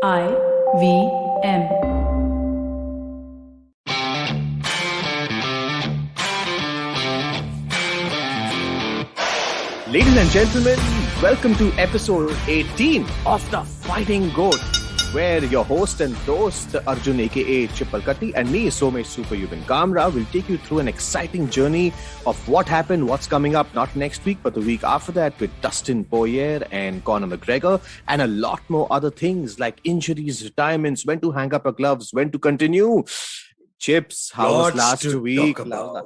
IVM. Ladies and gentlemen, welcome to episode 18 of the Fighting G.O.A.T, where your host and host Arjun aka Chipalkatti and me, Somesh Superhuman Kamra, will take you through an exciting journey of what happened, what's coming up, not next week, but the week after that, with Dustin Poirier and Conor McGregor, and a lot more other things like injuries, retirements, when to hang up your gloves, when to continue. Chips, how was last week? You know,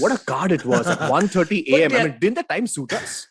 what a card it was at 1:30 a.m. Yeah, I mean, didn't the time suit us?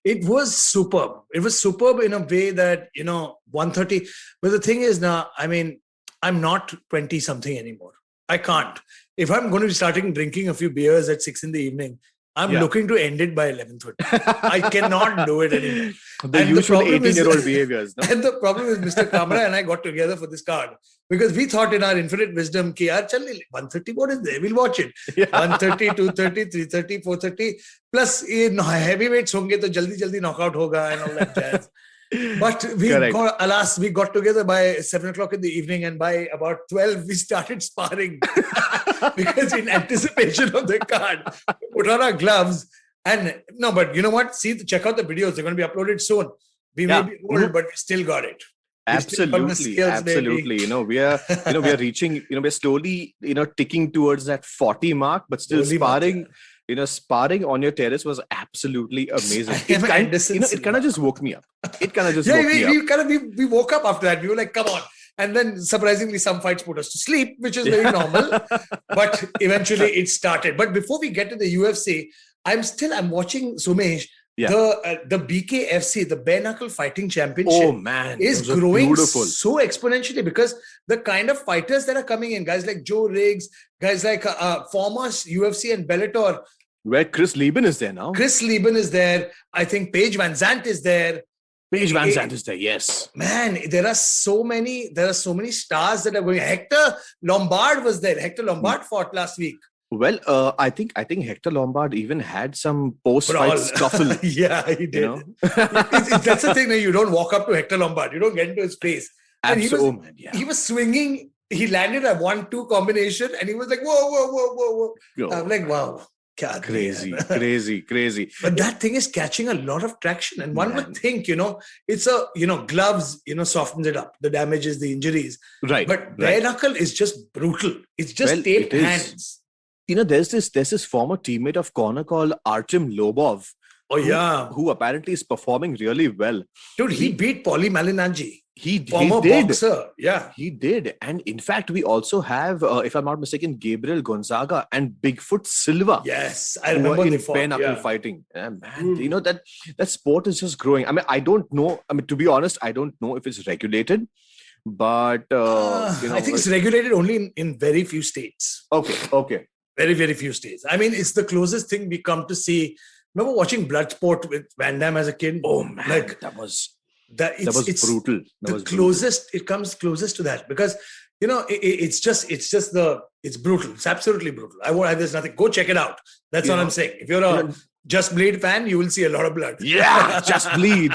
it was superb. It was superb in a way that, 1:30. But the thing is now, I mean, I'm not 20 something anymore. I can't. If I'm going to be starting drinking a few beers at 6 in the evening, I'm looking to end it by 11:30. I cannot do it anymore. The usual 18-year-old behaviors. No? And the problem is Mr. Kamra and I got together for this card because we thought in our infinite wisdom, ki, yaar, chal, 1:30, what is there? We'll watch it. 1:30, 2:30, 3:30, 4:30. Plus, heavyweights honge to jaldi knockout hoga and all that jazz. But we got together by 7 o'clock in the evening, and by about 12, we started sparring because in anticipation of the card, we put on our gloves. And no, but you know what? Check out the videos. They're going to be uploaded soon. We may be old, but we still got it. Absolutely. We are reaching, we're slowly, ticking towards that 40 mark, but still sparring. Sparring on your terrace was absolutely amazing. It kind of just woke me up. We woke up after that. We were like, come on. And then surprisingly, some fights put us to sleep, which is very normal. But eventually it started. But before we get to the UFC, I'm watching Somesh. The BKFC, the bare knuckle fighting championship, is growing so exponentially because the kind of fighters that are coming in, guys like Joe Riggs, guys like former UFC and Bellator. Where Chris Lieben is there now. Chris Lieben is there. I think Paige Van Zandt is there. Yes. Man, there are so many stars that are going. Hector Lombard was there. Hector Lombard fought last week. Well, I think Hector Lombard even had some post-fight scuffle. Yeah, he did. That's the thing. You don't walk up to Hector Lombard. You don't get into his face. And he was swinging. He landed a 1-2 combination, and he was like, whoa. I'm like, wow. Crazy. But that thing is catching a lot of traction. And one would think, it's gloves, softens it up. The damages, the injuries. Right. But bare knuckle is just brutal. It's just taped hands. There's this former teammate of Conor called Artem Lobov. Who apparently is performing really well. Dude, he beat Paulie Malignaggi. He did. Boxer. Yeah. He did. And in fact, we also have, if I'm not mistaken, Gabriel Gonzaga and Bigfoot Silva. Yes, I remember in bare knuckle fighting. Man, that sport is just growing. I mean, I don't know. I mean, to be honest, I don't know if it's regulated. But, I think it's regulated only in very few states. Okay. Very, very few states. I mean, it's the closest thing we come to see. Remember watching Bloodsport with Van Damme as a kid? Oh man, that was brutal. It comes closest to that because it's brutal. It's absolutely brutal. There's nothing. Go check it out. That's all I'm saying. If you're a Just Bleed fan, you will see a lot of blood. Yeah, Just Bleed.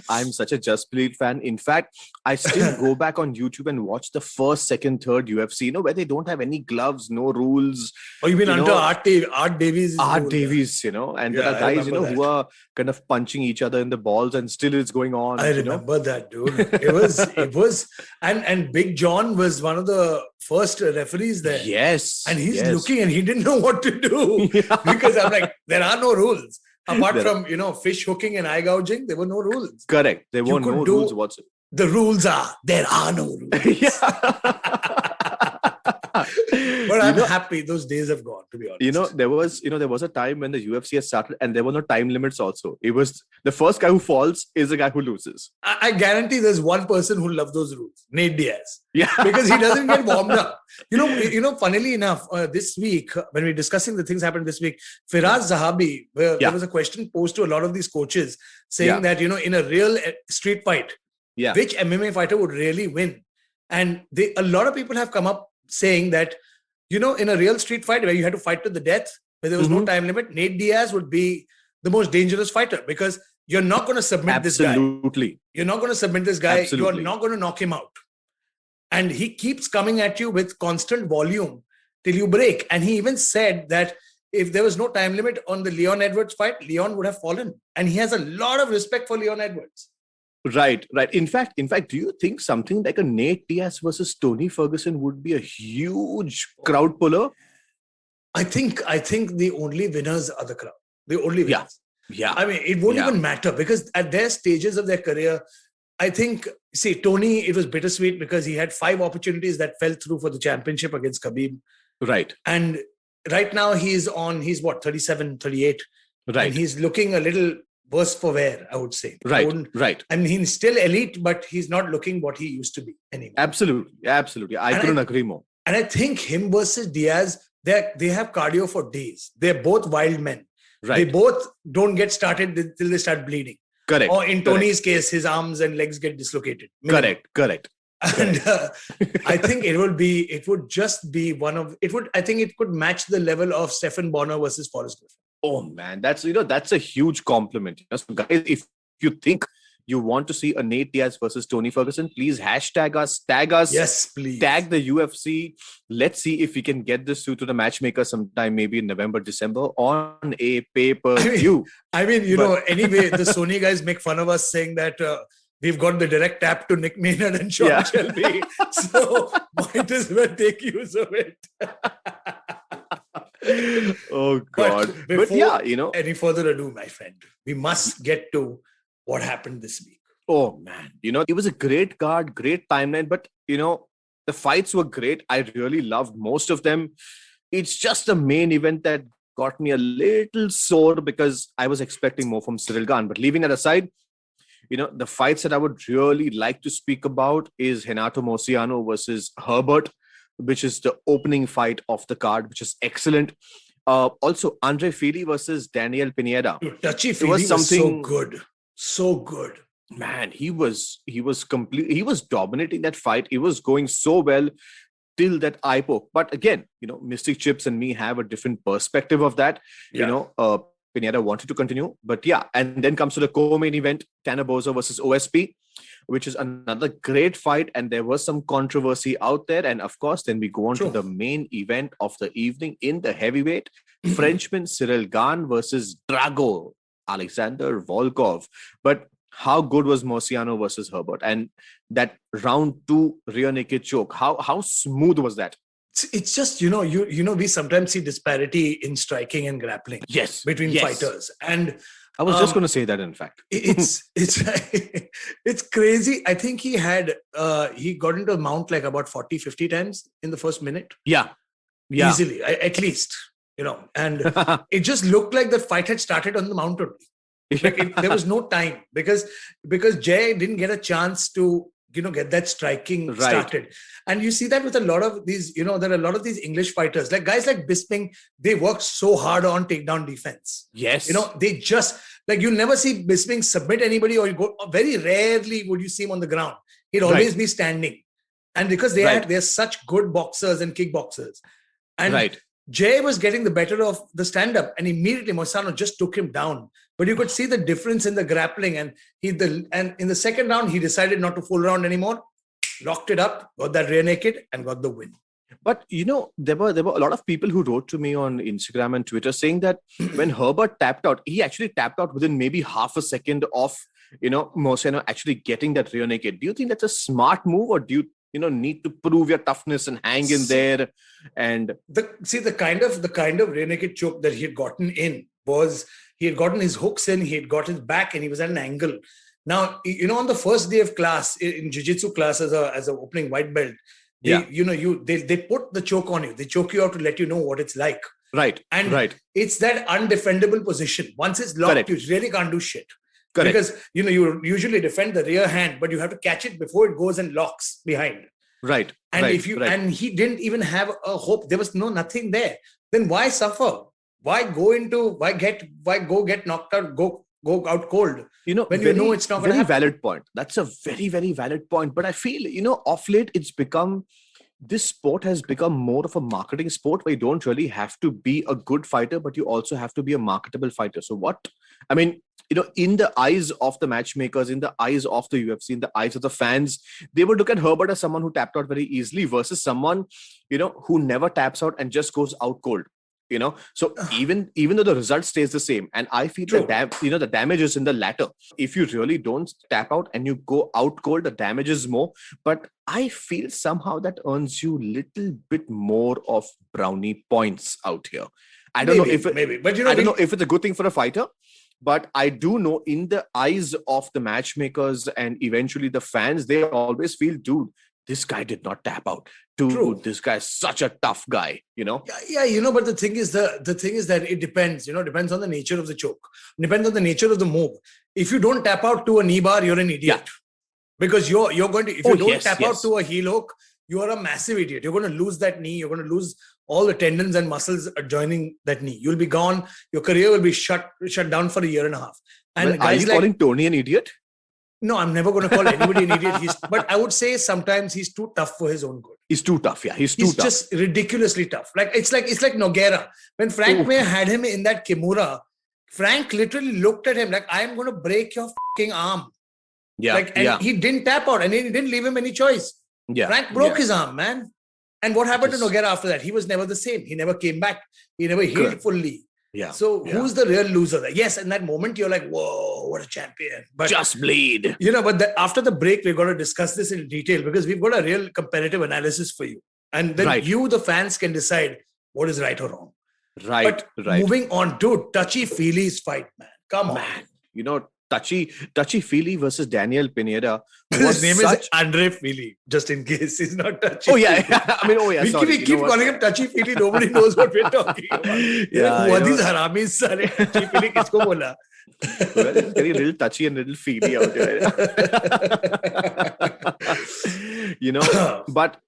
I'm such a Just Bleed fan. In fact, I still go back on YouTube and watch the first, second, third UFC, where they don't have any gloves, no rules. Oh, you mean under Art Davies? Art Davies, and there are guys, who are kind of punching each other in the balls and still it's going on. I remember that, dude. It was, and Big John was one of the first referees there. Yes. And he's looking and he didn't know what to do because I'm like, there are no rules. Apart from, fish hooking and eye gouging, there were no rules. Correct. There were no rules whatsoever. The rules are, there are no rules. But I'm happy those days have gone, to be honest. There was a time when the UFC had started and there were no time limits also. It was the first guy who falls is the guy who loses. I guarantee there's one person who loves those rules, Nate Diaz. Yeah. Because he doesn't get warmed up. Funnily enough, this week, when we're discussing the things happened this week, Firaz Zahabi, there was a question posed to a lot of these coaches saying that, in a real street fight, which MMA fighter would really win? And a lot of people have come up saying that, in a real street fight where you had to fight to the death, where there was no time limit, Nate Diaz would be the most dangerous fighter because you're not going to submit this guy. Absolutely. You're not going to submit this guy. Absolutely. You're not going to knock him out. And he keeps coming at you with constant volume till you break. And he even said that if there was no time limit on the Leon Edwards fight, Leon would have fallen. And he has a lot of respect for Leon Edwards. Right. In fact, do you think something like a Nate Diaz versus Tony Ferguson would be a huge crowd puller? I think the only winners are the crowd. The only winners. Yeah. I mean, it won't even matter because at their stages of their career, I think, Tony, it was bittersweet because he had 5 opportunities that fell through for the championship against Khabib. Right. And right now he's what, 37, 38. Right. And he's looking a little worse for wear, I would say. Right. I mean, he's still elite, but he's not looking what he used to be anymore. Absolutely. I couldn't agree more. And I think him versus Diaz, they have cardio for days. They're both wild men. Right. They both don't get started till they start bleeding. Correct. Or in Tony's case, his arms and legs get dislocated. Correct. And I think it would it could match the level of Stephen Bonner versus Forrest Griffin. Oh man, that's a huge compliment. So guys, if you think you want to see a Nate Diaz versus Tony Ferguson, please hashtag us, tag us. Yes, please. Tag the UFC. Let's see if we can get this to the matchmaker sometime, maybe in November, December on a pay-per-view. Anyway, the Sony guys make fun of us saying that we've got the direct tap to Nick Maynard and Sean Shelby. So might as well take use of it. Oh God. But any further ado, my friend, we must get to what happened this week. Oh man, it was a great card, great timeline, but the fights were great. I really loved most of them. It's just the main event that got me a little sore because I was expecting more from Cyril Gane. But leaving that aside, the fights that I would really like to speak about is Renato Moicano versus Herbert, which is the opening fight of the card, which is excellent. Also, Andre Fili versus Daniel Pineda. Touchy Fili was so good. So good. Man, he was dominating that fight. It was going so well till that eye poke. But again, Mystic Chips and me have a different perspective of that. Pineda wanted to continue, but and then comes to the co-main event, Tanner Boser versus OSP, which is another great fight. And there was some controversy out there. And of course, then we go on to the main event of the evening in the heavyweight, Frenchman Cyril Gane versus Drago Alexander Volkov. But how good was Moicano versus Herbert? And that round 2 rear naked choke, how smooth was that? It's just, we sometimes see disparity in striking and grappling between fighters. And I was just going to say that, in fact. It's crazy. I think he got into a mount like about 40, 50 times in the first minute. Yeah. Easily, at least, and it just looked like the fight had started on the mount only. There was no time because Jay didn't get a chance to get that striking started. And you see that with a lot of these, there are a lot of these English fighters, like guys like Bisping, they work so hard on takedown defense. Yes. They just, you'll never see Bisping submit anybody, or very rarely would you see him on the ground. He'd always be standing. And because they're such good boxers and kickboxers. And Jay was getting the better of the stand-up, and immediately Moicano just took him down. But you could see the difference in the grappling, and in the second round, he decided not to fool around anymore, locked it up, got that rear naked, and got the win. But there were a lot of people who wrote to me on Instagram and Twitter saying that when Herbert tapped out, he actually tapped out within maybe half a second of Moicano actually getting that rear naked. Do you think that's a smart move, or do you need to prove your toughness and hang in there? And the kind of rear naked choke that he had gotten in was, he had gotten his hooks in, he had got his back, and he was at an angle. Now, on the first day of class, in jiu-jitsu class as an opening white belt, they put the choke on you. They choke you out to let you know what it's like. Right. And it's that undefendable position. Once it's locked, you really can't do shit. Correct. Because, you usually defend the rear hand, but you have to catch it before it goes and locks behind. Right. And and he didn't even have a hope. There was nothing there. Then why suffer? Why go get knocked out, go out cold? When you know it's not going to happen. Very valid point. That's a very, very valid point. But I feel, of late, this sport has become more of a marketing sport where you don't really have to be a good fighter, but you also have to be a marketable fighter. So in the eyes of the matchmakers, in the eyes of the UFC, in the eyes of the fans, they would look at Herbert as someone who tapped out very easily versus someone, who never taps out and just goes out cold. So even though the result stays the same, and I feel True. the damage is in the latter. If you really don't tap out and you go out cold, the damage is more. But I feel somehow that earns you little bit more of brownie points out here. I don't know if but I don't know if it's a good thing for a fighter, but I do know in the eyes of the matchmakers and eventually the fans, they always feel, dude, this guy did not tap out. Dude, True. this guy is such a tough guy, Yeah, but the thing is that it depends, depends on the nature of the choke, depends on the nature of the move. If you don't tap out to a knee bar, you're an idiot. Yeah. Because you're going to, if you don't tap out to a heel hook, you are a massive idiot. You're going to lose that knee. You're going to lose all the tendons and muscles adjoining that knee. You'll be gone. Your career will be shut down for a year and a half. And are you calling Tony an idiot? No, I'm never going to call anybody an idiot. But I would say sometimes he's too tough for his own good. He's too tough. Yeah, he's too tough. He's just ridiculously tough. It's like Nogueira. When Frank Mir had him in that Kimura, Frank literally looked at him like, I'm going to break your fucking arm. Yeah. He didn't tap out and he didn't leave him any choice. Yeah. Frank broke his arm, man. And what happened to Nogueira after that? He was never the same. He never came back. He never healed fully. Yeah. So who's the real loser there? Yes, in that moment, you're like, whoa, what a champion. But just bleed. But after the break, we're going to discuss this in detail because we've got a real comparative analysis for you. And then you, the fans, can decide what is right or wrong. Right. Moving on, dude, touchy-feely's fight, man. Come on. Man, touchy-feely versus Daniel Pineda. His name is Andre Feely, just in case he's not touchy. Oh, yeah. We keep calling him touchy-feely. Nobody knows what we're talking about. Who are these haramis? Sare touchy-feely kisko bola? Well, it's getting a little touchy and a little feely out there. But,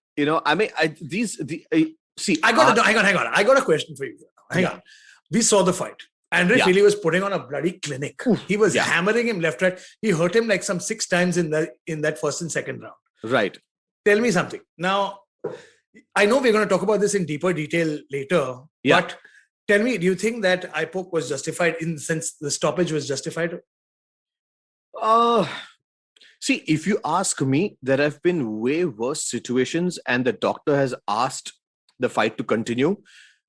see. Hang on. I got a question for you. Hang on. We saw the fight. Andre Feely was putting on a bloody clinic. He was hammering him left, right. He hurt him like some 6 times in that first and second round. Right. Tell me something. Now, I know we're going to talk about this in deeper detail later, but tell me, do you think that eye poke was justified in the sense the stoppage was justified? See, if you ask me, there have been way worse situations and the doctor has asked the fight to continue.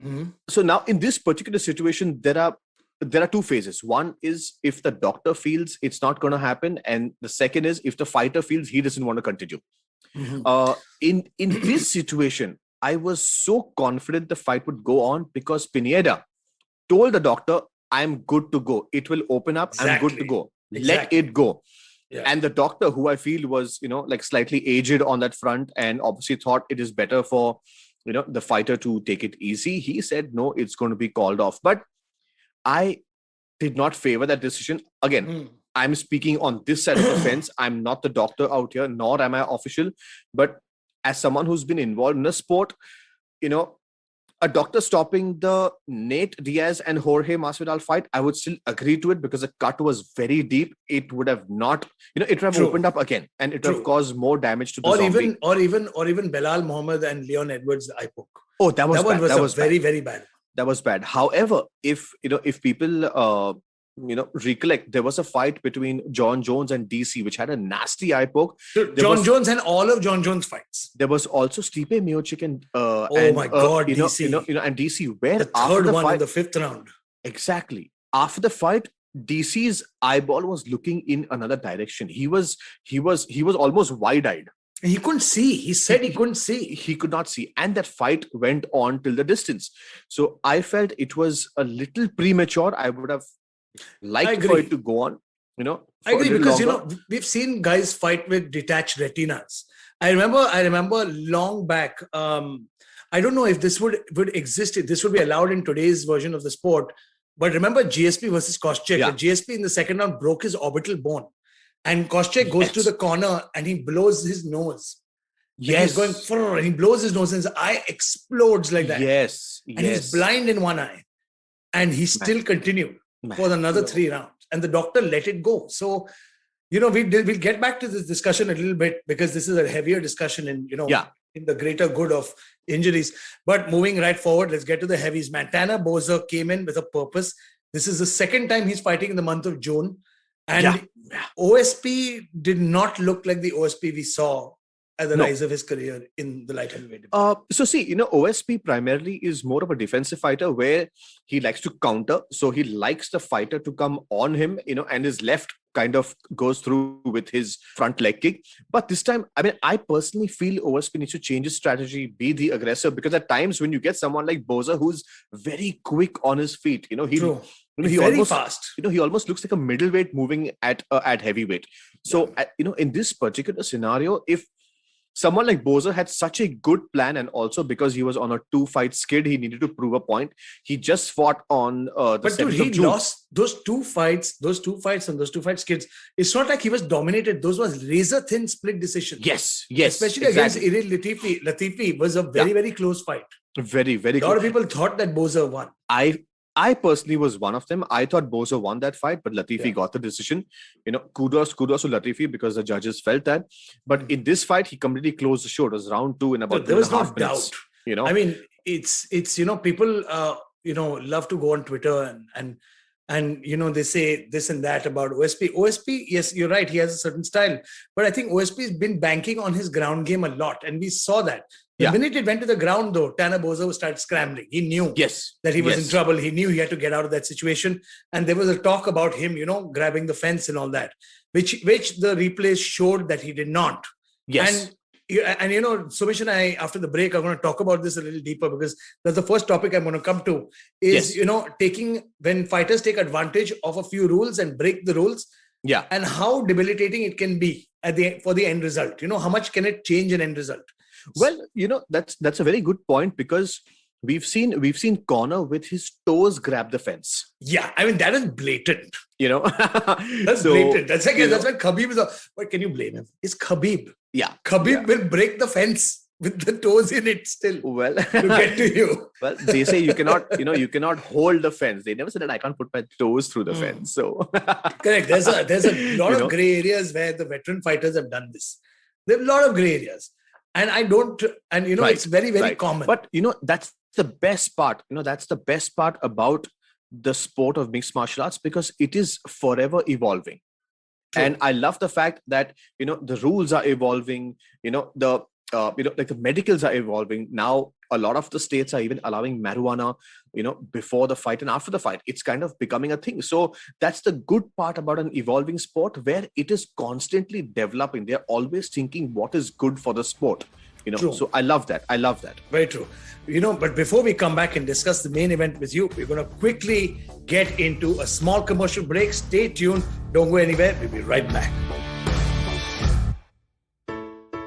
Mm-hmm. So now in this particular situation, there are 2 phases. One is if the doctor feels it's not going to happen. And the second is if the fighter feels he doesn't want to continue. Mm-hmm. In this situation, I was so confident the fight would go on because Pineda told the doctor, I'm good to go. It will open up. Exactly. I'm good to go. Exactly. Let it go. Yeah. And the doctor, who I feel was, slightly aged on that front and obviously thought it is better for, the fighter to take it easy. He said, no, it's going to be called off. But I did not favor that decision. Again, I'm speaking on this side of the fence. I'm not the doctor out here, nor am I official. But as someone who's been involved in a sport, a doctor stopping the Nate Diaz and Jorge Masvidal fight, I would still agree to it because the cut was very deep. It would have not, it would have opened up again and it would have caused more damage to the zombie. Or even Belal Muhammad and Leon Edwards' eye poke. Oh, that was bad. That was very, very bad. That was bad. However, if people recollect, there was a fight between John Jones and DC, which had a nasty eye poke. John Jones and all of John Jones' fights. There was also Stipe Miocic and DC. And DC, where the third one in the 5th round. Exactly. After the fight, DC's eyeball was looking in another direction. He was almost wide-eyed. He couldn't see. He said he couldn't see. He could not see. And that fight went on till the distance. So I felt it was a little premature. I would have liked for it to go on. I agree because, we've seen guys fight with detached retinas. I remember long back, I don't know if this would exist, if this would be allowed in today's version of the sport, but remember GSP versus Koscheck. Yeah. GSP in the second round broke his orbital bone. And Koscheck goes to the corner and he blows his nose. Yes. He's going, and he blows his nose and his eye explodes like that. Yes. And he's blind in one eye. And he still continued for another 3 rounds. And the doctor let it go. So, we'll get back to this discussion a little bit because this is a heavier discussion in the greater good of injuries. But moving right forward, let's get to the heavies. Man, Tanner Boser came in with a purpose. This is the second time he's fighting in the month of June. And Yeah. OSP did not look like the OSP we saw at the No. rise of his career in the light heavyweight. So see, OSP primarily is more of a defensive fighter where he likes to counter. So he likes the fighter to come on him, and his left kind of goes through with his front leg kick. But this time, I personally feel OSP needs to change his strategy, be the aggressor, because at times when you get someone like Boza who's very quick on his feet, True. he Very almost fast. He almost looks like a middleweight moving at heavyweight. So in this particular scenario, if someone like Boza had such a good plan, and also because he was on a 2-fight skid, he needed to prove a point. He just fought on the But dude, 7th he of June. lost those two fights and those 2-fight skids. It's not like he was dominated. Those was razor thin split decisions. Yes, Especially exactly. against Iril Latifi was a very, very close fight. Very, very A lot of people thought that Boza won. I personally was one of them. I thought Boza won that fight, but Latifi got the decision. Kudos to Latifi because the judges felt that. But in this fight, he completely closed the show. It was round 2 in about there was no 2.5 minutes. doubt. I mean, it's people love to go on Twitter and they say this and that about OSP. OSP, yes, you're right. He has a certain style, but I think OSP has been banking on his ground game a lot, and we saw that. The minute it went to the ground, though, Tanner Boza started scrambling. He knew that he was in trouble. He knew he had to get out of that situation. And there was a talk about him, grabbing the fence and all that, which the replays showed that he did not. Yes. And Somesh and I, after the break, are going to talk about this a little deeper, because that's the first topic I'm going to come to is, when fighters take advantage of a few rules and break the rules. Yeah. And how debilitating it can be for the end result. How much can it change an end result? Well, that's a very good point, because we've seen Conor with his toes grab the fence. Yeah, I mean, that is blatant. That's blatant. That's why Khabib is. But can you blame him? It's Khabib. Yeah, Khabib will break the fence with the toes in it still. Well, to get to you. Well, they say you cannot hold the fence. They never said that I can't put my toes through the fence. So correct. There's a lot of gray areas where the veteran fighters have done this. There are a lot of gray areas. And it's very, very common. But, that's the best part. That's the best part about the sport of mixed martial arts, because it is forever evolving. True. And I love the fact that, the rules are evolving, like the medicals are evolving. Now, a lot of the states are even allowing marijuana, before the fight and after the fight. It's kind of becoming a thing. So that's the good part about an evolving sport, where it is constantly developing. They're always thinking what is good for the sport. True. So I love that. Very true. But before we come back and discuss the main event with you, we're going to quickly get into a small commercial break. Stay tuned. Don't go anywhere. We'll be right back.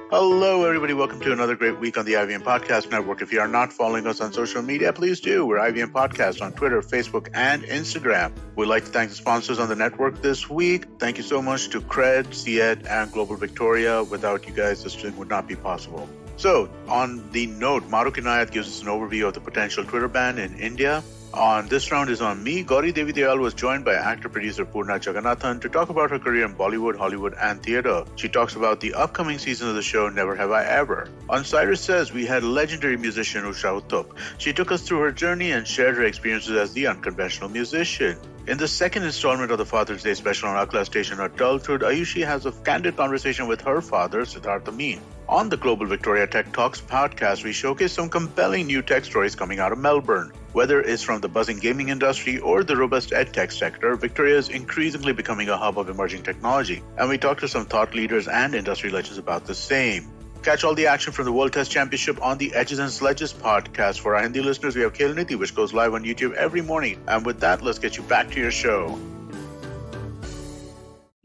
Hello, everybody. Welcome to another great week on the IVM Podcast Network. If you are not following us on social media, please do. We're IVM Podcast on Twitter, Facebook, and Instagram. We'd like to thank the sponsors on the network this week. Thank you so much to Cred, CED, and Global Victoria. Without you guys, this thing would not be possible. So, on the note, Maruk Inayat gives us an overview of the potential Twitter ban in India. On this round is on me. Gauri Devi Dayal was joined by actor-producer Purna Jagannathan to talk about her career in Bollywood, Hollywood, and theatre. She talks about the upcoming season of the show Never Have I Ever. On Cyrus Says, we had legendary musician Usha Uttup. She took us through her journey and shared her experiences as the unconventional musician. In the second installment of the Father's Day special on Akla Station Adulthood, Ayushi has a candid conversation with her father, Siddhartha Amin. On the Global Victoria Tech Talks podcast, we showcase some compelling new tech stories coming out of Melbourne. Whether it's from the buzzing gaming industry or the robust edtech sector, Victoria is increasingly becoming a hub of emerging technology, and we talk to some thought leaders and industry legends about the same. Catch all the action from the World Test Championship on the Edges and Sledges podcast. For our Hindi listeners, we have Khel Niti, which goes live on YouTube every morning. And with that, let's get you back to your show.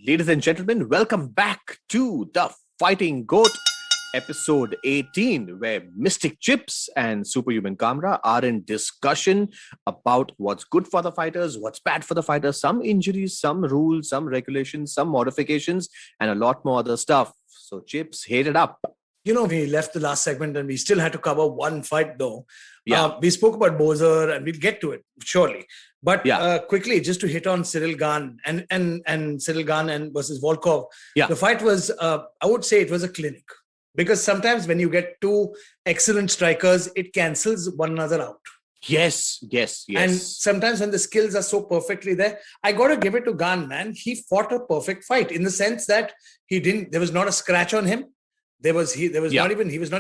Ladies and gentlemen, welcome back to the Fighting G.O.A.T. episode 18, where Mystic Chips and Superhuman Kamra are in discussion about what's good for the fighters, what's bad for the fighters, some injuries, some rules, some regulations, some modifications, and a lot more other stuff. So Chips, hit it up. We left the last segment and we still had to cover one fight though. Yeah. We spoke about Bozer and we'll get to it, surely. But quickly, just to hit on Cyril Gane and Cyril Gane versus Volkov. Yeah. The fight was, I would say it was a clinic. Because sometimes when you get two excellent strikers, it cancels one another out. Yes. And sometimes when the skills are so perfectly there, I got to give it to Gane, man. He fought a perfect fight in the sense that there was not a scratch on him. He was not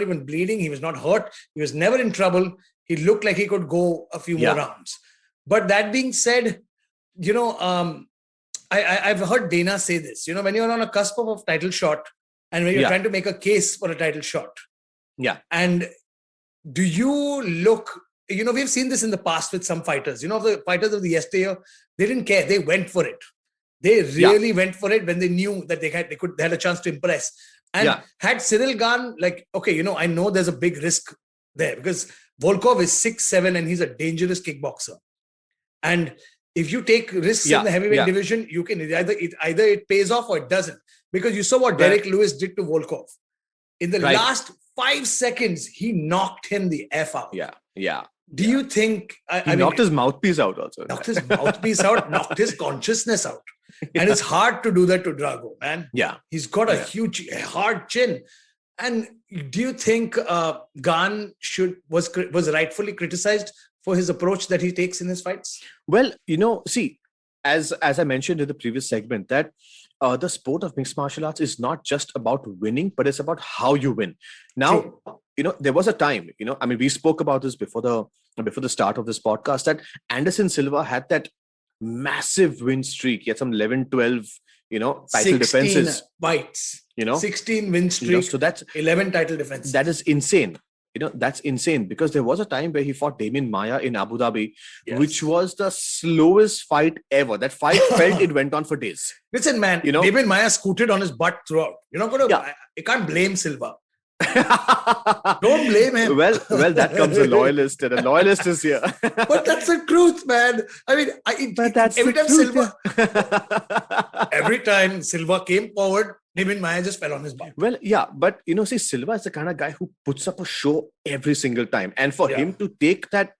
even bleeding. He was not hurt. He was never in trouble. He looked like he could go a few more rounds. But that being said, I've heard Dana say this, when you're on a cusp of a title shot and when you're trying to make a case for a title shot. Yeah. And do you look, we've seen this in the past with some fighters, the fighters of the yesteryear, they didn't care. They went for it. They really went for it when they knew that they had a chance to impress. And had Cyril Gane, I know there's a big risk there because Volkov is 6'7" and he's a dangerous kickboxer. And if you take risks in the heavyweight division, you can either it pays off or it doesn't. Because you saw what Derek Lewis did to Volkov. In the last 5 seconds, he knocked him the F out. Yeah. Do you think... He knocked his mouthpiece out also. Knocked his mouthpiece out, knocked his consciousness out. And it's hard to do that to Drago, man. Yeah. He's got a huge, hard chin. And do you think Gane was rightfully criticized for his approach that he takes in his fights? Well, see, as I mentioned in the previous segment, that the sport of mixed martial arts is not just about winning, but it's about how you win. Now, there was a time, we spoke about this before the start of this podcast, that Anderson Silva had that massive win streak. He had some 11, 12, title defenses. Fights. 16 win streak. So that's 11 title defenses. That is insane. That's insane because there was a time where he fought Damien Maia in Abu Dhabi, which was the slowest fight ever. That fight felt it went on for days. Listen, man, Damien Maia scooted on his butt throughout. You're not going to, you can't blame Silva. Don't blame him. Well, that comes a loyalist, and a loyalist is here. But that's the truth, man. Every time Silva came forward, Damien Maia just fell on his butt. Well, yeah, but see, Silva is the kind of guy who puts up a show every single time, and for him to take that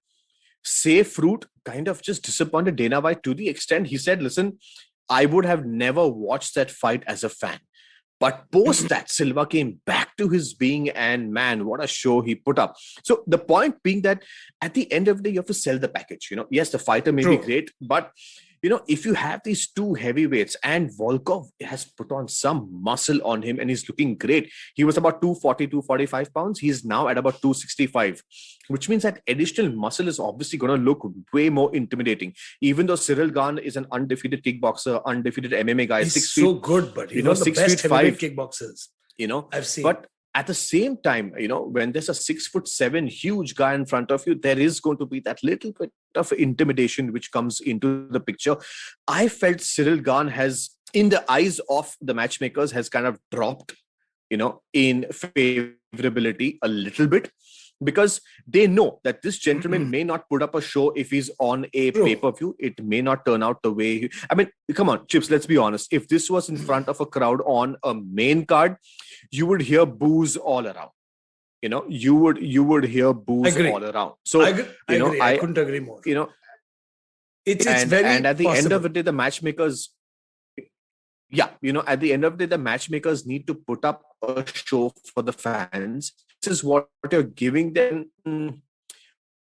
safe route kind of just disappointed Dana White to the extent he said, "Listen, I would have never watched that fight as a fan." But post that, Silva came back to his being, and man, what a show he put up. So the point being that at the end of the day, you have to sell the package. Yes, the fighter may be great, but if you have these two heavyweights, and Volkov has put on some muscle on him and he's looking great. He was about 240, 245 pounds. He's now at about 265, which means that additional muscle is obviously going to look way more intimidating. Even though Cyril Gane is an undefeated kickboxer, undefeated MMA guy. He's so good, but he's one of the best heavyweight kickboxers. I've seen. But at the same time, when there's a 6'7" huge guy in front of you, there is going to be that little bit of intimidation which comes into the picture. I felt Cyril Gane has, in the eyes of the matchmakers, has kind of dropped, in favorability a little bit, because they know that this gentleman may not put up a show if he's on a pay-per-view. It may not turn out the way come on, Chips, let's be honest. If this was in front of a crowd on a main card, you would hear boos all around. You would hear boos all around. So I agree. I couldn't agree more. It's very and at the possible. end of the day, the matchmakers, at the end of the day, the matchmakers need to put up a show for the fans. This is what you're giving them.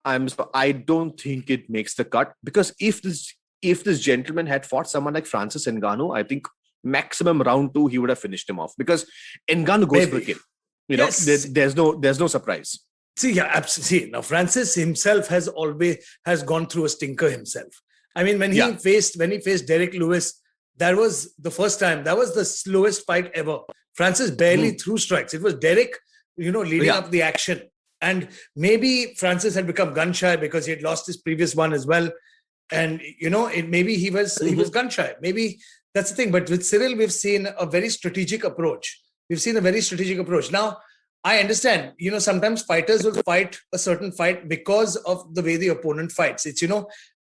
I don't think it makes the cut, because if this gentleman had fought someone like Francis Ngannou, I think maximum round 2 he would have finished him off, because Ngannou goes for the kill. There's no surprise. See, now Francis himself has gone through a stinker himself. When he faced Derek Lewis, that was the first time. That was the slowest fight ever. Francis barely threw strikes. It was Derek, leading up the action. And maybe Francis had become gun shy because he had lost his previous one as well. And, maybe he was gun shy. Maybe that's the thing. But with Cyril, we've seen a very strategic approach. Now, I understand, sometimes fighters will fight a certain fight because of the way the opponent fights. It's,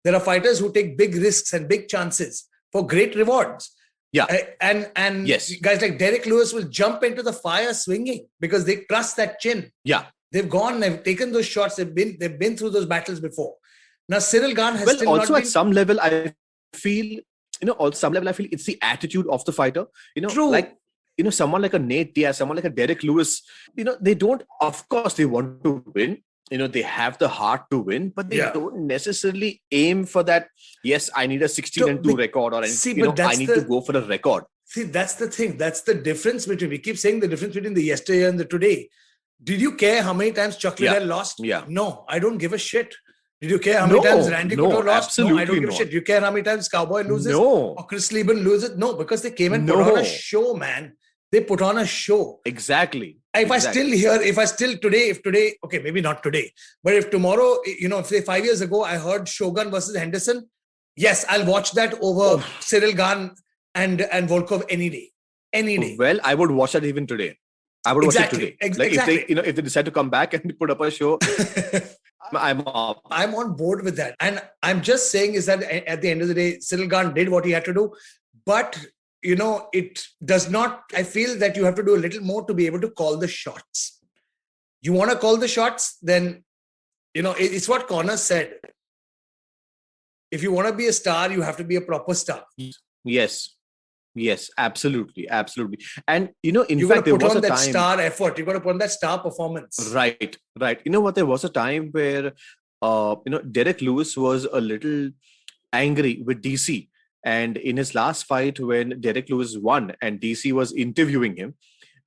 there are fighters who take big risks and big chances for great rewards. Yeah. And guys like Derek Lewis will jump into the fire swinging because they trust that chin. Yeah. They've taken those shots. They've been through those battles before. Now, Cyril Gane has at some level, I feel it's the attitude of the fighter. True. Like, someone like a Nate Diaz, someone like a Derek Lewis, they don't, of course, they want to win, they have the heart to win, but they Yeah. don't necessarily aim for that. Yes, I need a 16-2 record, or I need to go for a record. See, that's the thing. That's the difference between, we keep saying the difference between the yesteryear and the today. Did you care how many times Chuck Liddell lost? Yeah. No, I don't give a shit. Did you care how many times Randy Couture lost? No, I don't give a shit. Do you care how many times Cowboy loses? No. Or Chris Lieben loses? No, because they came and put on a show, man. They put on a show. Exactly. If today, okay, maybe not today, but if tomorrow, if say 5 years ago, I heard Shogun versus Henderson, yes, I'll watch that over Cyril Gane and Volkov any day. Any day. Well, I would watch that even today. I would watch it today. Exactly. If they decide to come back and put up a show, I'm on board with that. And I'm just saying is that at the end of the day, Cyril Gane did what he had to do. But, it does not, I feel that you have to do a little more to be able to call the shots. You want to call the shots, then, it's what Connor said. If you want to be a star, you have to be a proper star. Yes, absolutely. And, in you fact, there was a time... star effort. You got to put on that star performance. Right. You know what? There was a time where, Derek Lewis was a little angry with DC. And in his last fight, when Derek Lewis won and DC was interviewing him,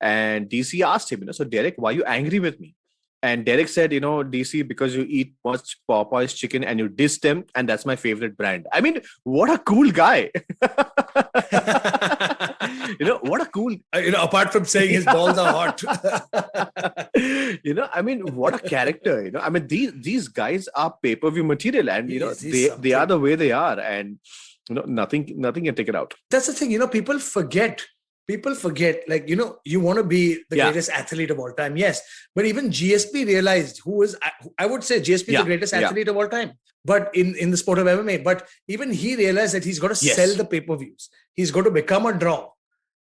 and DC asked him, so Derek, why are you angry with me? And Derek said, DC, because you eat much Popeye's chicken and you diss them, and that's my favorite brand. I mean, what a cool guy. What a cool... apart from saying his balls are hot. What a character. These guys are pay-per-view material, and, they are the way they are. And, nothing can take it out. That's the thing, people forget, like, you want to be the greatest athlete of all time. Yes. But even GSP realized I would say GSP is the greatest athlete of all time, but in the sport of MMA, but even he realized that he's got to sell the pay-per-views. He's got to become a draw.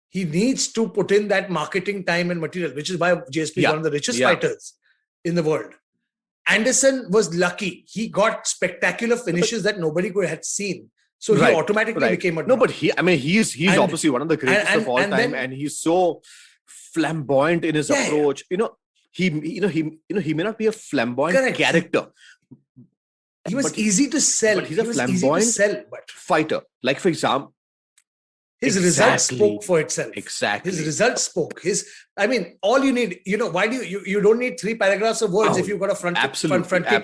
He needs to put in that marketing time and material, which is why GSP is one of the richest fighters in the world. Anderson was lucky. He got spectacular finishes that nobody had seen. So he automatically became a draw. No, but he's obviously one of the greatest of all time, and he's so flamboyant in his approach. He may not be a flamboyant character. He was easy to sell. But he's a flamboyant fighter. Like, for example, his results spoke for itself. Exactly. His results spoke. All you need, why do you don't need 3 paragraphs of words if you've got a front kick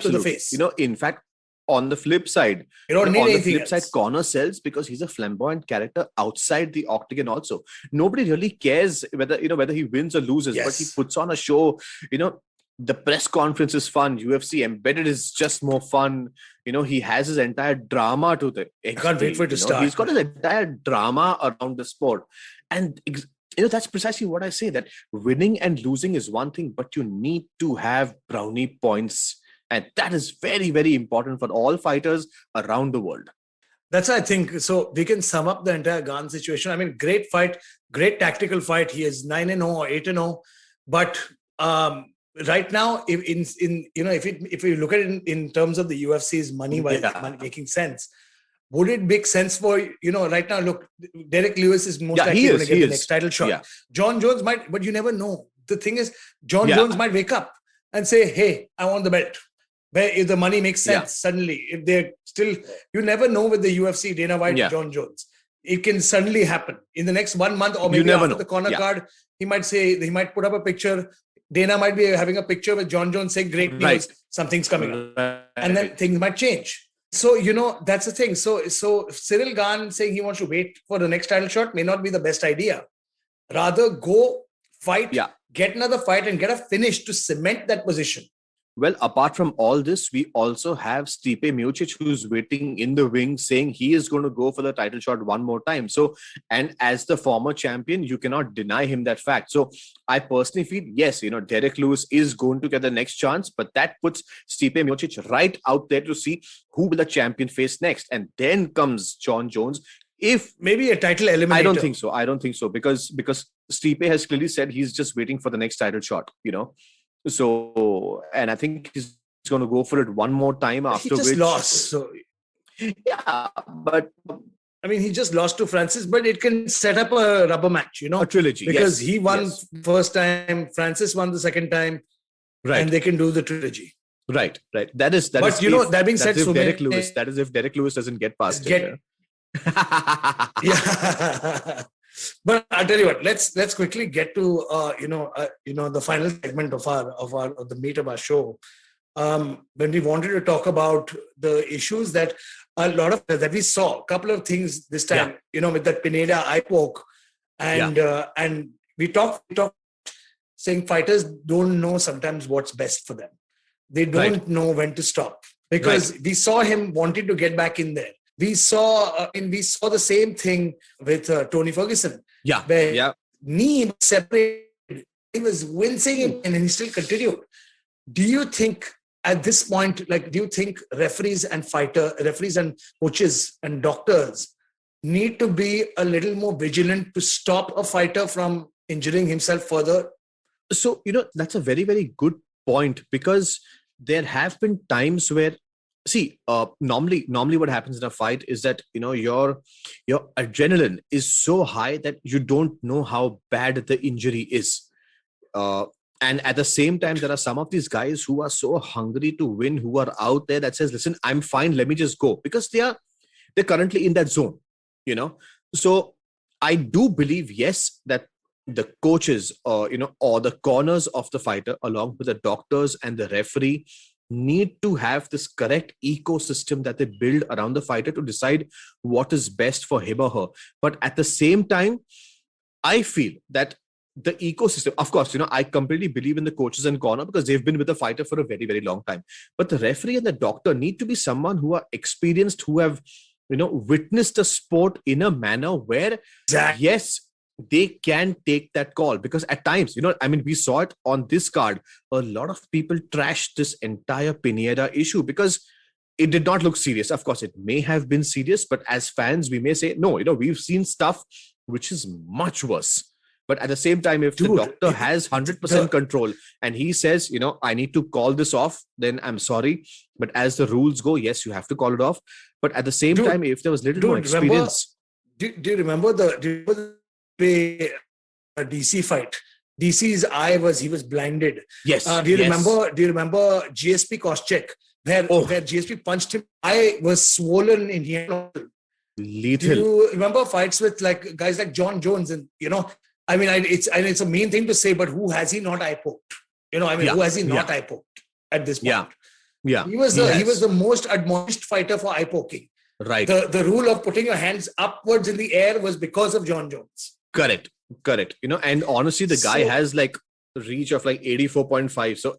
to the face. In fact, on the flip side, you don't need anything else. Connor sells because he's a flamboyant character outside the octagon also. Nobody really cares whether he wins or loses, but he puts on a show. The press conference is fun. UFC Embedded is just more fun. He has his entire drama to the I can't wait for it to start. He's got his entire drama around the sport. And that's precisely what I say, that winning and losing is one thing, but you need to have brownie points. And that is very, very important for all fighters around the world. That's, I think, so we can sum up the entire Gane situation. Great fight, great tactical fight. He is 9-0 or 8-0. But right now, if you look at it in terms of the UFC's money making sense, would it make sense for, right now, look, Derek Lewis is most likely going to get the next title shot. Yeah. John Jones might, but you never know. The thing is, John Jones might wake up and say, hey, I want the belt. Where if the money makes sense suddenly, if they're still, you never know with the UFC, Dana White, John Jones. It can suddenly happen in the next 1 month, or maybe after the corner card. He might put up a picture. Dana might be having a picture with John Jones saying, great news, something's coming up. And then things might change. So, that's the thing. So Cyril Gane saying he wants to wait for the next title shot may not be the best idea. Rather go fight, get another fight and get a finish to cement that position. Well, apart from all this, we also have Stipe Miocic, who's waiting in the wings, saying he is going to go for the title shot one more time. So, and as the former champion, you cannot deny him that fact. So, I personally feel, yes, Derek Lewis is going to get the next chance, but that puts Stipe Miocic right out there to see who will the champion face next. And then comes John Jones. If maybe a title eliminator. I don't think so because Stipe has clearly said he's just waiting for the next title shot, So, and I think he's going to go for it one more time after he just lost. So, but he just lost to Francis, but it can set up a rubber match, a trilogy, because he won first time, Francis won the second time, and they can do the trilogy. Right. That is. But that being said, if Derek Lewis. That is if Derek Lewis doesn't get past it. Yeah. But I'll tell you what. Let's quickly get to the final segment of the meat of our show. When we wanted to talk about the issues that a lot of that we saw, a couple of things this time. With that Pineda eye poke, and we talked saying fighters don't know sometimes what's best for them. They don't know when to stop, because we saw him wanting to get back in there. We saw the same thing with Tony Ferguson. Where knee was separated, he was wincing and he still continued. Do you think at this point, do you think referees and coaches and doctors need to be a little more vigilant to stop a fighter from injuring himself further? So, that's a very, very good point, because there have been times where, normally what happens in a fight is that, your adrenaline is so high that you don't know how bad the injury is. And at the same time, there are some of these guys who are so hungry to win, who are out there that says, listen, I'm fine, let me just go, because they're currently in that zone, So I do believe, yes, that the coaches or the corners of the fighter, along with the doctors and the referee, need to have this correct ecosystem that they build around the fighter to decide what is best for him or her. But at the same time, I feel that the ecosystem, of course, I completely believe in the coaches and corner because they've been with the fighter for a very, very long time. But the referee and the doctor need to be someone who are experienced, who have, witnessed the sport in a manner where, yes, they can take that call. Because at times, we saw it on this card. A lot of people trashed this entire Pineda issue because it did not look serious. Of course, it may have been serious, but as fans, we may say, no, we've seen stuff which is much worse. But at the same time, if the doctor has 100% control and he says, I need to call this off, then I'm sorry. But as the rules go, yes, you have to call it off. But at the same time, if there was little more experience. Do you remember the DC fight? DC's eye was blinded. Yes. Do you remember GSP Koscheck, where GSP punched him? Eye was swollen in here. Lethal. Do you remember fights with guys like John Jones? And it's a mean thing to say, but who has he not eye poked? Who has he not eye poked at this point? Yeah. He was the most admonished fighter for eye poking. Right. The rule of putting your hands upwards in the air was because of John Jones. Correct. And honestly, the guy has reach of 84.5. So,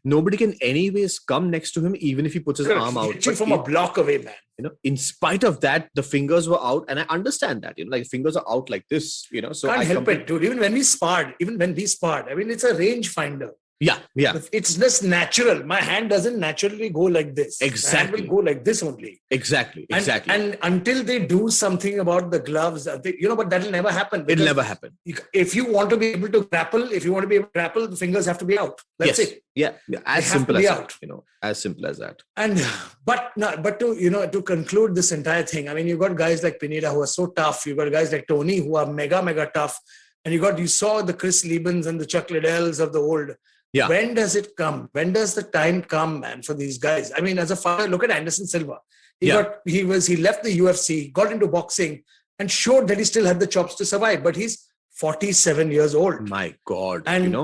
nobody can anyways come next to him, even if he puts his arm out. From a block away, man. In spite of that, the fingers were out. And I understand that, fingers are out like this, so Can't help it, dude. Even when we sparred, it's a range finder. Yeah. It's just natural. My hand doesn't naturally go like this. Exactly. My hand will go like this only. Exactly. And until they do something about the gloves, but that'll never happen. It'll never happen. If you want to be able to grapple, the fingers have to be out. That's it. Yeah. As simple as that. As simple as that. And but to conclude this entire thing, you've got guys like Pineda who are so tough. You've got guys like Tony who are mega, mega tough. And you saw the Chris Liebens and the Chuck Liddells of the old. Yeah. When does it come? When does the time come, man, for these guys? As a fighter, look at Anderson Silva. He left the UFC, got into boxing, and showed that he still had the chops to survive. But he's 47 years old. My God, and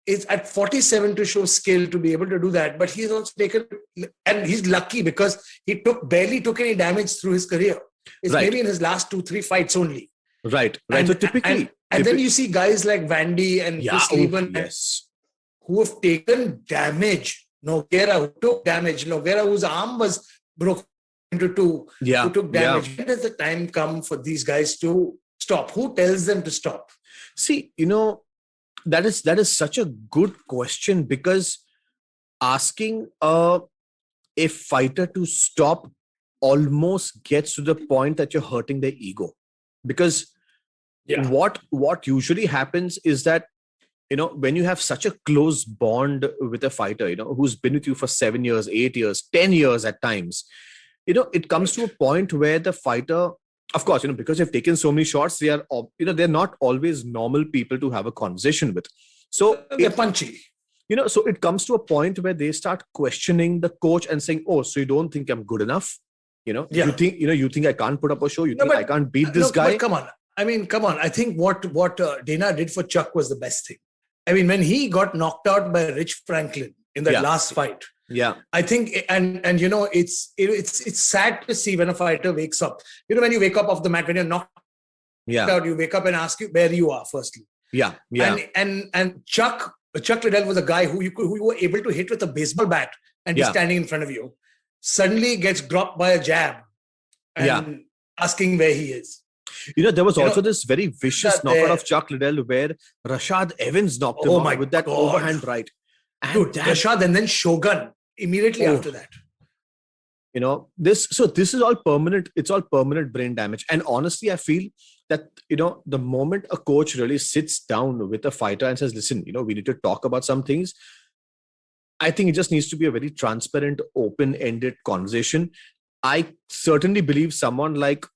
it's at 47 to show skill to be able to do that. But he's also taken, and he's lucky because he barely took any damage through his career. It's maybe in his last 2-3 fights only. Right. So typically, and then you see guys like Vandy and Chris Lieben. Who have taken damage. Nogueira, who took damage. Nogueira, whose arm was broken into two, who took damage. When does the time come for these guys to stop? Who tells them to stop? See, that is such a good question, because asking a fighter to stop almost gets to the point that you're hurting their ego. Because what usually happens is that, when you have such a close bond with a fighter, who's been with you for 7 years, 8 years, 10 years at times, it comes to a point where the fighter, of course, because they've taken so many shots, they are, they're not always normal people to have a conversation with. So they're punchy. So it comes to a point where they start questioning the coach and saying, "Oh, so you don't think I'm good enough? Yeah. You think I can't put up a show? You think I can't beat this guy?" But come on. I think what Dana did for Chuck was the best thing. I mean, when he got knocked out by Rich Franklin in that last fight, I think, and it's sad to see when a fighter wakes up. When you wake up off the mat, when you're knocked out, you wake up and ask you where you are firstly. And Chuck Liddell was a guy who you were able to hit with a baseball bat and he's standing in front of you. Suddenly gets dropped by a jab and asking where he is. There was also this very vicious knockout of Chuck Liddell where Rashad Evans knocked him out with that overhand right. And Rashad and then Shogun immediately after that. This is all permanent. It's all permanent brain damage. And honestly, I feel that, the moment a coach really sits down with a fighter and says, listen, we need to talk about some things, I think it just needs to be a very transparent, open-ended conversation. I certainly believe someone like,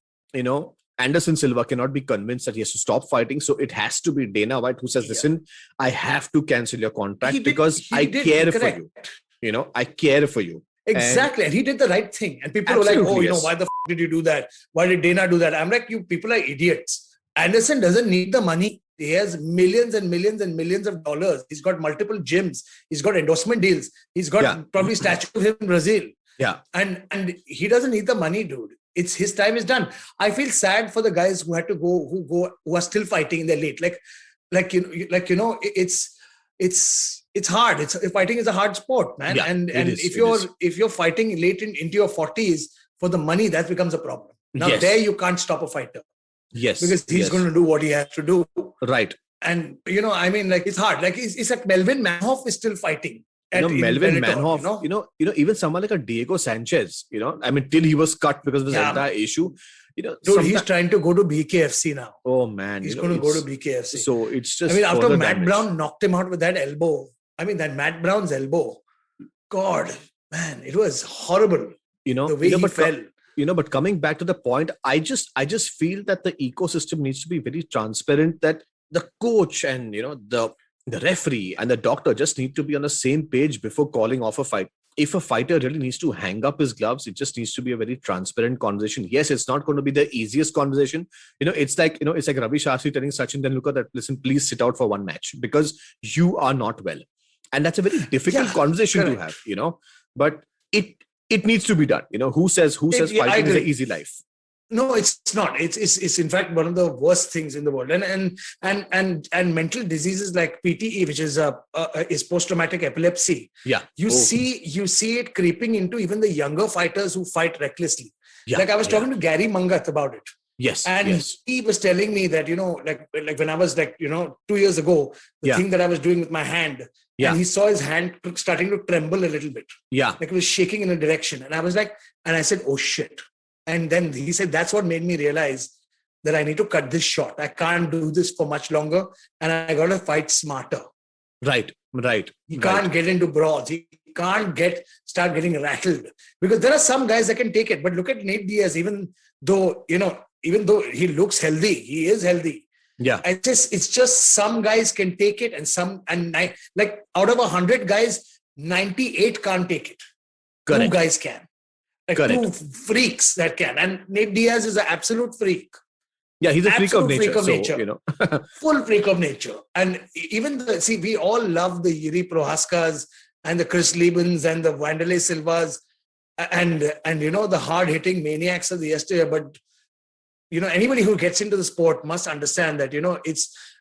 Anderson Silva cannot be convinced that he has to stop fighting. So it has to be Dana White who says, listen, I have to cancel your contract because I care for you. I care for you. Exactly. And he did the right thing. And people were like, why the did you do that? Why did Dana do that? I'm like, you people are idiots. Anderson doesn't need the money. He has millions and millions and millions of dollars. He's got multiple gyms. He's got endorsement deals. He's got probably statue of him in Brazil. Yeah. And he doesn't need the money, dude. It's his time is done. I feel sad for the guys who had to go, who are still fighting in their late. It's hard. Fighting is a hard sport, man. Yeah, and if you're fighting late into your 40s for the money, that becomes a problem. Now there you can't stop a fighter. Yes. Because he's going to do what he has to do. Right. And it's hard. Like it's like Melvin Manhoff is still fighting. Melvin Manhoff, even someone like a Diego Sanchez, till he was cut because of his entire issue. Dude, he's trying to go to BKFC now. Oh man. He's going to go to BKFC. So it's just after Matt Brown knocked him out with that elbow, that Matt Brown's elbow, God, man, it was horrible. The way he fell. But coming back to the point, I just feel that the ecosystem needs to be very transparent, that the coach and, the referee and the doctor just need to be on the same page before calling off a fight. If a fighter really needs to hang up his gloves, it just needs to be a very transparent conversation. Yes, it's not going to be the easiest conversation. It's like Ravi Shastri telling Sachin Tendulkar that, listen, please sit out for one match because you are not well. And that's a very difficult conversation to have, but it needs to be done. Who says fighting is an easy life? No, it's not. It's in fact one of the worst things in the world. And mental diseases like PTE, which is post-traumatic epilepsy. Yeah. You see it creeping into even the younger fighters who fight recklessly. Yeah. Like I was talking to Gary Mangat about it. Yes. And he was telling me that, like when I was 2 years ago, the thing that I was doing with my hand, and he saw his hand starting to tremble a little bit. Yeah. Like it was shaking in a direction. And I said, oh shit. And then he said, that's what made me realize that I need to cut this short. I can't do this for much longer. And I got to fight smarter. Right. You can't get into brawls. You can't start getting rattled. Because there are some guys that can take it. But look at Nate Diaz, even though he looks healthy, he is healthy. Yeah. It's just some guys can take it like out of 100 guys, 98 can't take it. Correct. 2 guys can. Like Correct. 2 freaks that can. And Nate Diaz is an absolute freak. Yeah, he's a freak of nature. Full freak of nature. And even we all love the Yuri Prohaskas and the Chris Liebens and the Wanderlei Silvas and the hard-hitting maniacs of the yesteryear. But, anybody who gets into the sport must understand that,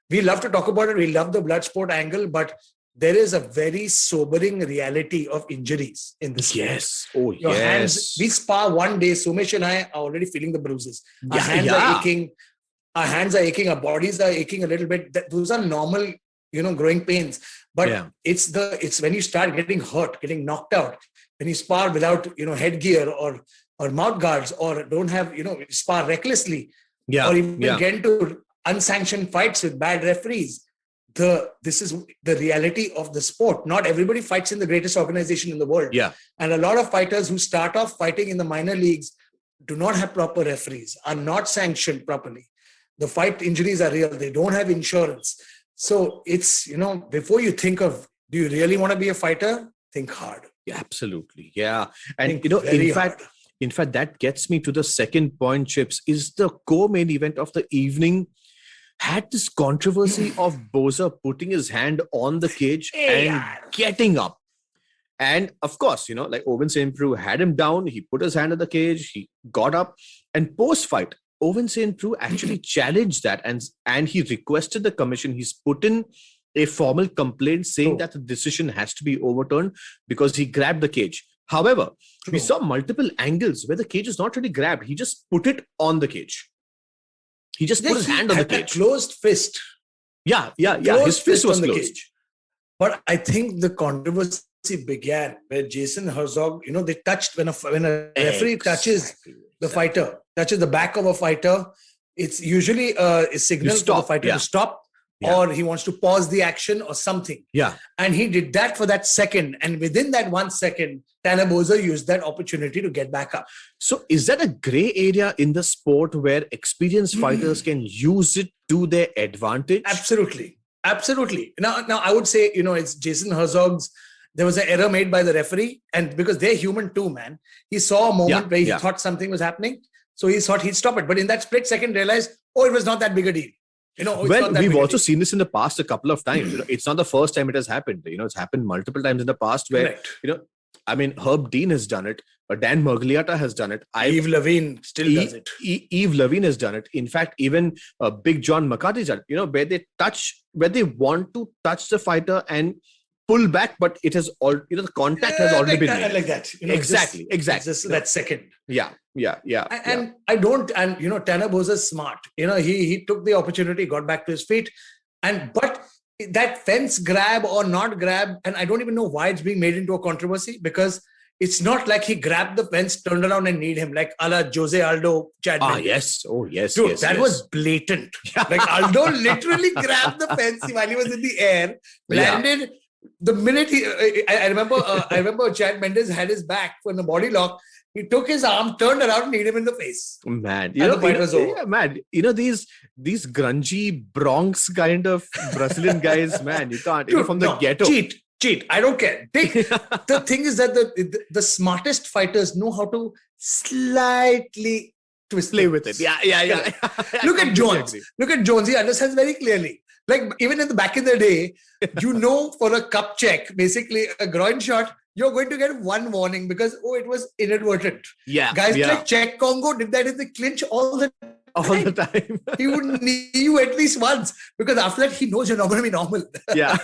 we love to talk about it. We love the blood sport angle, but there is a very sobering reality of injuries in this sport. Yes. Oh, Your hands, we spar one day, Somesh and I are already feeling the bruises. Our hands are aching, our bodies are aching a little bit. Those are normal, growing pains. But it's when you start getting hurt, getting knocked out, when you spar without, headgear or mouth guards or don't have, spar recklessly, or even get into unsanctioned fights with bad referees. This is the reality of the sport. Not everybody fights in the greatest organization in the world. Yeah. And a lot of fighters who start off fighting in the minor leagues do not have proper referees, are not sanctioned properly. The fight injuries are real. They don't have insurance. So it's, before you think of do you really want to be a fighter? Think hard. Yeah, absolutely. Yeah. And, Think very hard. in fact, that gets me to the second point, Chips, is the co-main event of the evening had this controversy of Boza putting his hand on the cage and getting up. And of course, like Owen St. Preux had him down. He put his hand on the cage. He got up. And post-fight, Owen St. Preux actually challenged that. And he requested the commission. He's put in a formal complaint saying that the decision has to be overturned because he grabbed the cage. However, we saw multiple angles where the cage is not really grabbed. He just put it on the cage. He just put his hand on the cage. Closed fist. Yeah. His fist was closed. Cage. But I think the controversy began where Jason Herzog, they touched when a referee touches the fighter, touches the back of a fighter, it's usually a signal for the fighter to stop. Yeah. Or he wants to pause the action or something. Yeah. And he did that for that second. And within that 1 second, Tanner Boza used that opportunity to get back up. So is that a gray area in the sport where experienced fighters can use it to their advantage? Absolutely. Now I would say, it's Jason Herzog's. There was an error made by the referee. And because they're human too, man. He saw a moment where he thought something was happening. So he thought he'd stop it. But in that split second, realized, it was not that big a deal. We've also seen this in the past a couple of times. It's not the first time it has happened. It's happened multiple times in the past where, Herb Dean has done it. Dan Murgliata has done it. Yves Levine still does it. Yves Levine has done it. In fact, even Big John McCarthy's done it. Where they want to touch the fighter and pull back, but it has all, the contact has already been made. Like that. Exactly. Just that second. Yeah. And Tanner Boza's smart. He took the opportunity, got back to his feet. But that fence grab or not grab, and I don't even know why it's being made into a controversy because it's not like he grabbed the fence, turned around and kneed him like a la Jose Aldo, Chad Mendes. Yes. Oh, yes. Dude, that was blatant. Like Aldo literally grabbed the fence while he was in the air, landed. Yeah. The minute I remember Chad Mendes had his back for the body lock. He took his arm, turned around, and hit him in the face. Man, the fight was over. Yeah, man. These grungy Bronx kind of Brazilian guys, man. You can't. Dude, from the ghetto. Cheat. I don't care. The thing is that the smartest fighters know how to slightly twist play with it. Yeah. Look at Jones. He understands very clearly. Like even in the back in the day, for a cup check, basically a groin shot, you're going to get one warning because it was inadvertent. Yeah. Guys like Czech Congo did that in the clinch all the time. He would knee you at least once because after that he knows you're not going to be normal. Yeah.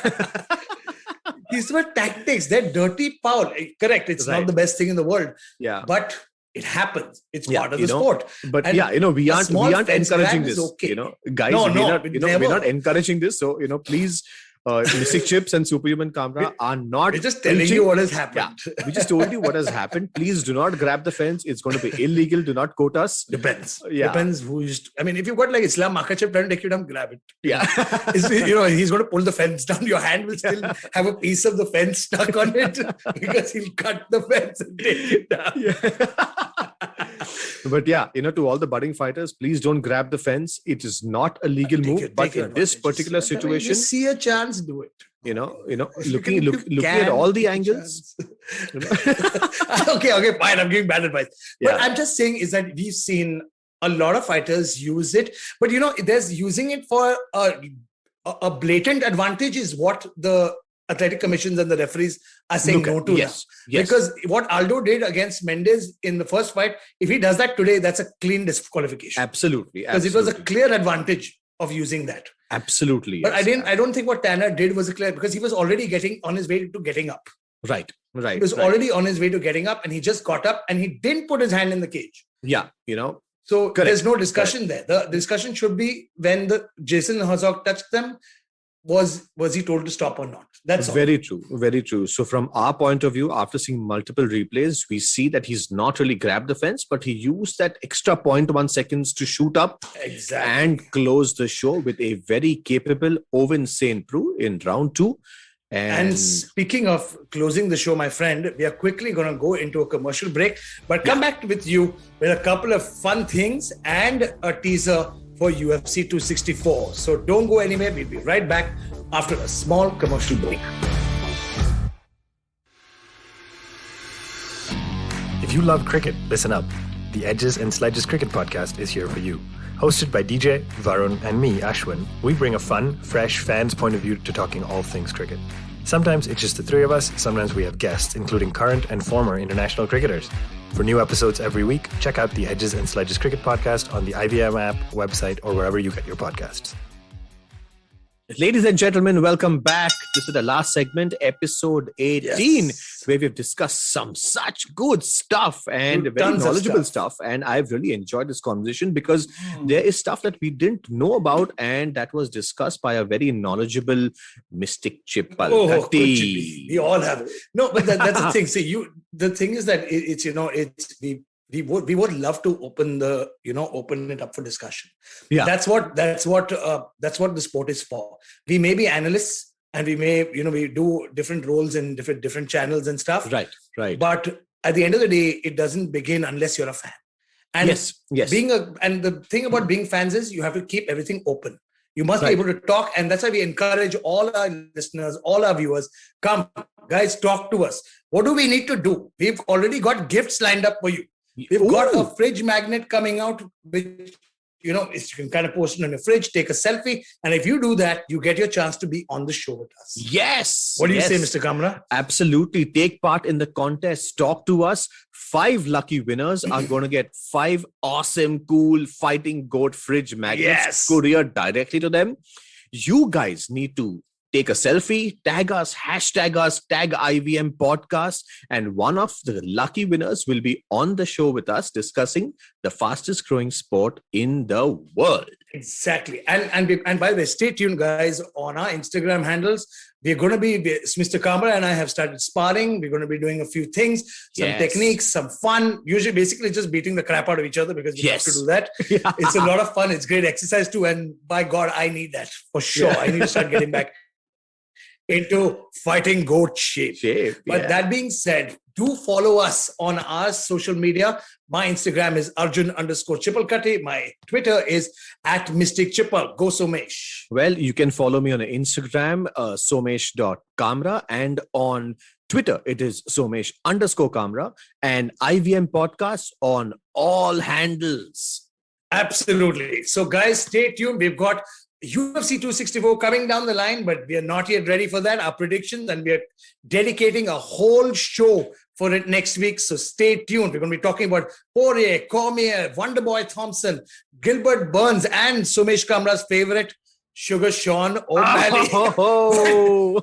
These were tactics. They're dirty foul. Correct. It's not the best thing in the world. Yeah. But it happens. It's part of the sport. But we aren't encouraging this. Okay. Guys, we're not encouraging this. So, please, Mystic Chips and Superhuman Kamra are not. We're just telling you what has happened. Yeah, we just told you what has happened. Please do not grab the fence. It's going to be illegal. Do not quote us. Depends. Depends who is. if you've got like Islam Makhachev trying to take you down, grab it. Yeah. He's going to pull the fence down. Your hand will still have a piece of the fence stuck on it because he'll cut the fence and take it down. Yeah. But to all the budding fighters, please don't grab the fence. It is not a legal move. But in this particular situation, you see a chance, do it. Looking at all the angles. Okay, fine. I'm giving bad advice. But I'm just saying is that we've seen a lot of fighters use it. But there's using it for a blatant advantage is what the athletic commissions and the referees are saying no to. Yes. Because what Aldo did against Mendes in the first fight, if he does that today, that's a clean disqualification. Absolutely. Because it was a clear advantage of using that. Absolutely. But I don't think what Tanner did was a clear because he was already getting on his way to getting up. Right. He was already on his way to getting up and he just got up and he didn't put his hand in the cage. Yeah. So there's no discussion there. The discussion should be when the Jason Herzog touched them, was he told to stop or not? That's all. Very true. So from our point of view, after seeing multiple replays, we see that he's not really grabbed the fence, but he used that extra 0.1 seconds to shoot up and close the show with a very capable Owen St. Preux in round 2. And speaking of closing the show, my friend, we are quickly going to go into a commercial break, but come back with you with a couple of fun things and a teaser for UFC 264. So don't go anywhere. We'll be right back after a small commercial break. If you love cricket, listen up. The Edges and Sledges Cricket Podcast is here for you. Hosted by DJ, Varun, and me, Ashwin, we bring a fun, fresh fan's point of view to talking all things cricket. Sometimes it's just the three of us, sometimes we have guests, including current and former international cricketers. For new episodes every week, check out the Edges and Sledges Cricket Podcast on the IVM app, website, or wherever you get your podcasts. Ladies and gentlemen, welcome back. This is the last segment, episode 18, where we've discussed some such good stuff and very knowledgeable stuff. And I've really enjoyed this conversation because there is stuff that we didn't know about and that was discussed by a very knowledgeable mystic Chipalkatti. We all have. No, but that's the thing. See, the thing is that we would love to open it up for discussion. Yeah, that's what the sport is for. We may be analysts and we may we do different roles in different channels and stuff. Right. But at the end of the day, it doesn't begin unless you're a fan. And yes. And the thing about being fans is you have to keep everything open. You must be able to talk, and that's why we encourage all our listeners, all our viewers, come, guys, talk to us. What do we need to do? We've already got gifts lined up for you. We've got a fridge magnet coming out, which, you can kind of post it on your fridge, take a selfie. And if you do that, you get your chance to be on the show with us. Yes. What do you say, Mr. Kamra? Absolutely. Take part in the contest. Talk to us. 5 lucky winners are going to get 5 awesome, cool Fighting G.O.A.T fridge magnets couriered directly to them. You guys need to take a selfie, tag us, hashtag us, tag IVM Podcasts, and one of the lucky winners will be on the show with us discussing the fastest growing sport in the world. Exactly. And by the way, stay tuned, guys, on our Instagram handles. We're going to be, Mr. Kamra and I have started sparring. We're going to be doing a few things, some techniques, some fun, usually basically just beating the crap out of each other because we have to do that. It's a lot of fun. It's great exercise too. And by God, I need that for sure. I need to start getting back into fighting goat shape. But that being said, do follow us on our social media. My Instagram is Arjun_Chipalkatti. My Twitter is @MysticChipal. Go Somesh. Well, you can follow me on Instagram, Somesh.Kamra, and on Twitter, it is Somesh_Kamra, and IVM Podcasts on all handles. Absolutely. So guys, stay tuned. We've got UFC 264 coming down the line, but we are not yet ready for that. Our predictions, and we are dedicating a whole show for it next week. So stay tuned. We're going to be talking about Poirier, Cormier, Wonderboy Thompson, Gilbert Burns, and Somesh Kamra's favorite, Sugar Sean O'Malley.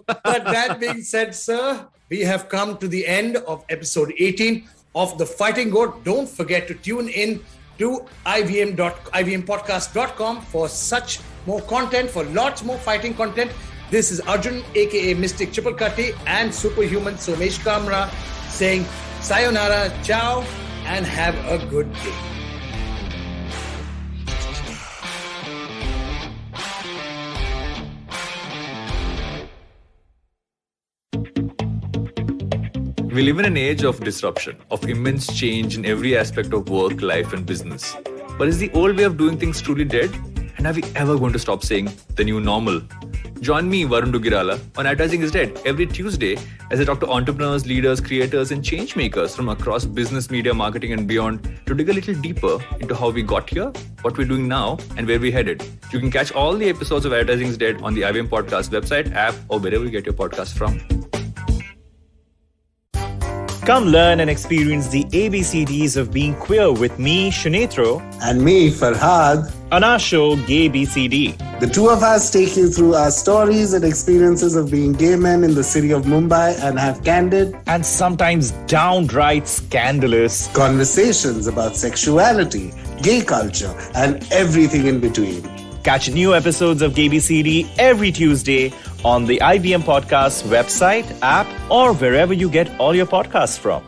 But that being said, sir, we have come to the end of episode 18 of the Fighting G.O.A.T. Don't forget to tune in to IVMpodcast.com for such more content, for lots more fighting content. This is Arjun, aka Mystic Chipalkatti, and Superhuman Somesh Kamra saying sayonara, ciao, and have a good day. We live in an age of disruption, of immense change in every aspect of work, life, and business. But is the old way of doing things truly dead? And are we ever going to stop saying the new normal? Join me, Varun Dugirala, on Advertising is Dead every Tuesday as I talk to entrepreneurs, leaders, creators, and change makers from across business, media, marketing, and beyond to dig a little deeper into how we got here, what we're doing now, and where we're headed. You can catch all the episodes of Advertising is Dead on the IVM Podcast website, app, or wherever you get your podcast from. Come learn and experience the ABCDs of being queer with me, Shunetro, and me, Farhad, on our show, Gay BCD. The two of us take you through our stories and experiences of being gay men in the city of Mumbai and have candid and sometimes downright scandalous conversations about sexuality, gay culture, and everything in between. Catch new episodes of Gay BCD every Tuesday on the IVM Podcasts website, app, or wherever you get all your podcasts from.